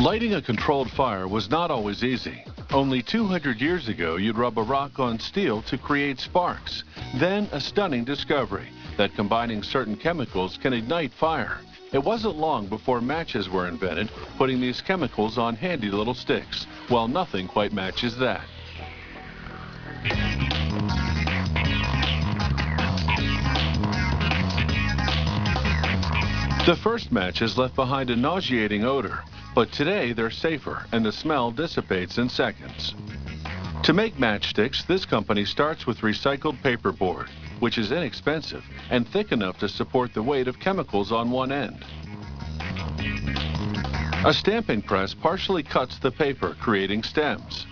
Lighting a controlled fire was not always easy. Only 200 years ago, you'd rub a rock on steel to create sparks. Then a stunning discovery that combining certain chemicals can ignite fire. It wasn't long before matches were invented, putting these chemicals on handy little sticks. Well, nothing quite matches that. The first matches left behind a nauseating odor, but today they're safer and the smell dissipates in seconds. To make matchsticks, this company starts with recycled paperboard, which is inexpensive and thick enough to support the weight of chemicals on one end. A stamping press partially cuts the paper, creating stems.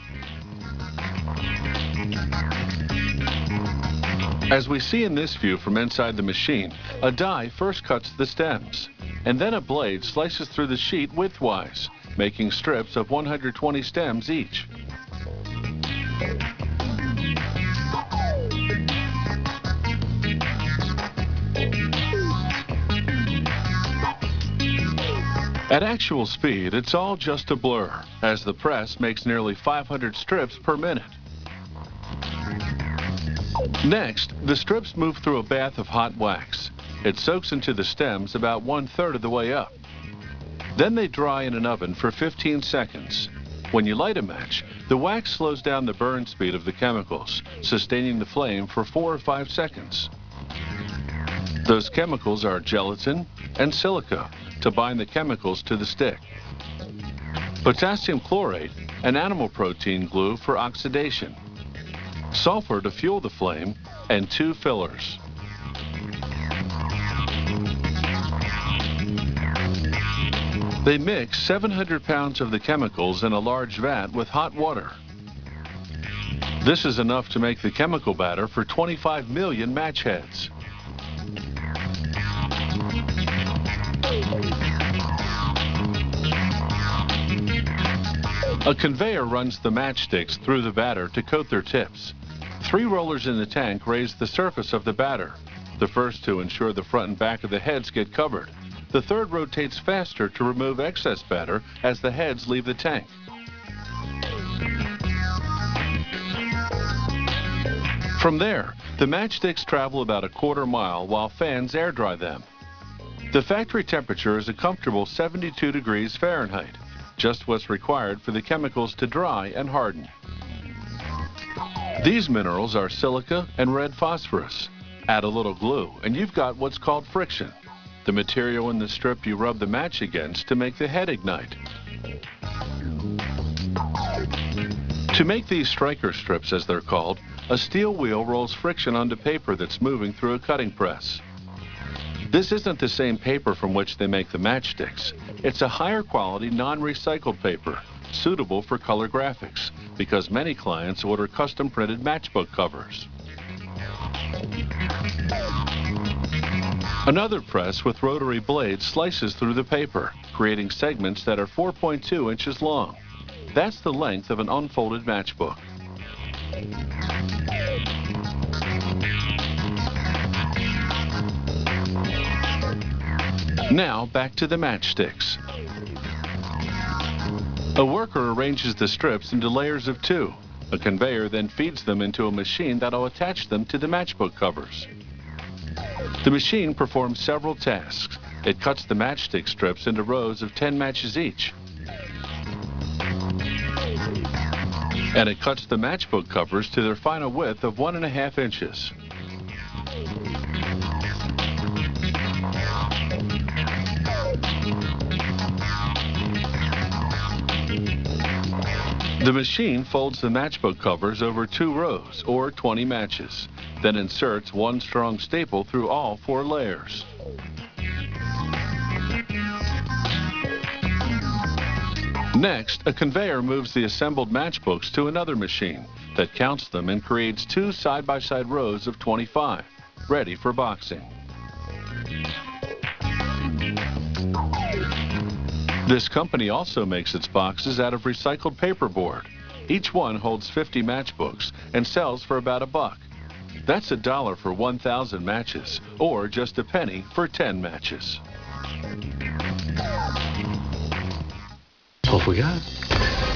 As we see in this view from inside the machine, a die first cuts the stems, and then a blade slices through the sheet widthwise, making strips of 120 stems each. At actual speed, it's all just a blur, as the press makes nearly 500 strips per minute. Next, the strips move through a bath of hot wax. It soaks into the stems about 1/3 of the way up. Then they dry in an oven for 15 seconds. When you light a match, the wax slows down the burn speed of the chemicals, sustaining the flame for 4 or 5 seconds. Those chemicals are gelatin and silica to bind the chemicals to the stick, potassium chlorate, and animal protein glue for oxidation, sulfur to fuel the flame, and 2 fillers. They mix 700 pounds of the chemicals in a large vat with hot water. This is enough to make the chemical batter for 25 million match heads. A conveyor runs the matchsticks through the batter to coat their tips. 3 rollers in the tank raise the surface of the batter. The first 2 ensure the front and back of the heads get covered. The third rotates faster to remove excess batter as the heads leave the tank. From there, the matchsticks travel about a 1/4 mile while fans air dry them. The factory temperature is a comfortable 72 degrees Fahrenheit, just what's required for the chemicals to dry and harden. These minerals are silica and red phosphorus. Add a little glue and you've got what's called friction, the material in the strip you rub the match against to make the head ignite. To make these striker strips, as they're called, a steel wheel rolls friction onto paper that's moving through a cutting press. This isn't the same paper from which they make the matchsticks. It's a higher quality, non-recycled paper, suitable for color graphics, because many clients order custom printed matchbook covers. Another press with rotary blades slices through the paper, creating segments that are 4.2 inches long. That's the length of an unfolded matchbook. Now back to the matchsticks. A worker arranges the strips into layers of 2. A conveyor then feeds them into a machine that'll attach them to the matchbook covers. The machine performs several tasks. It cuts the matchstick strips into rows of 10 matches each. And it cuts the matchbook covers to their final width of 1.5 inches. The machine folds the matchbook covers over 2 rows, or 20 matches, then inserts 1 strong staple through all 4 layers. Next, a conveyor moves the assembled matchbooks to another machine that counts them and creates 2 side-by-side rows of 25, ready for boxing. This company also makes its boxes out of recycled paperboard. Each one holds 50 matchbooks and sells for about $1. That's $1 for 1,000 matches, or just a penny for 10 matches. Off we go.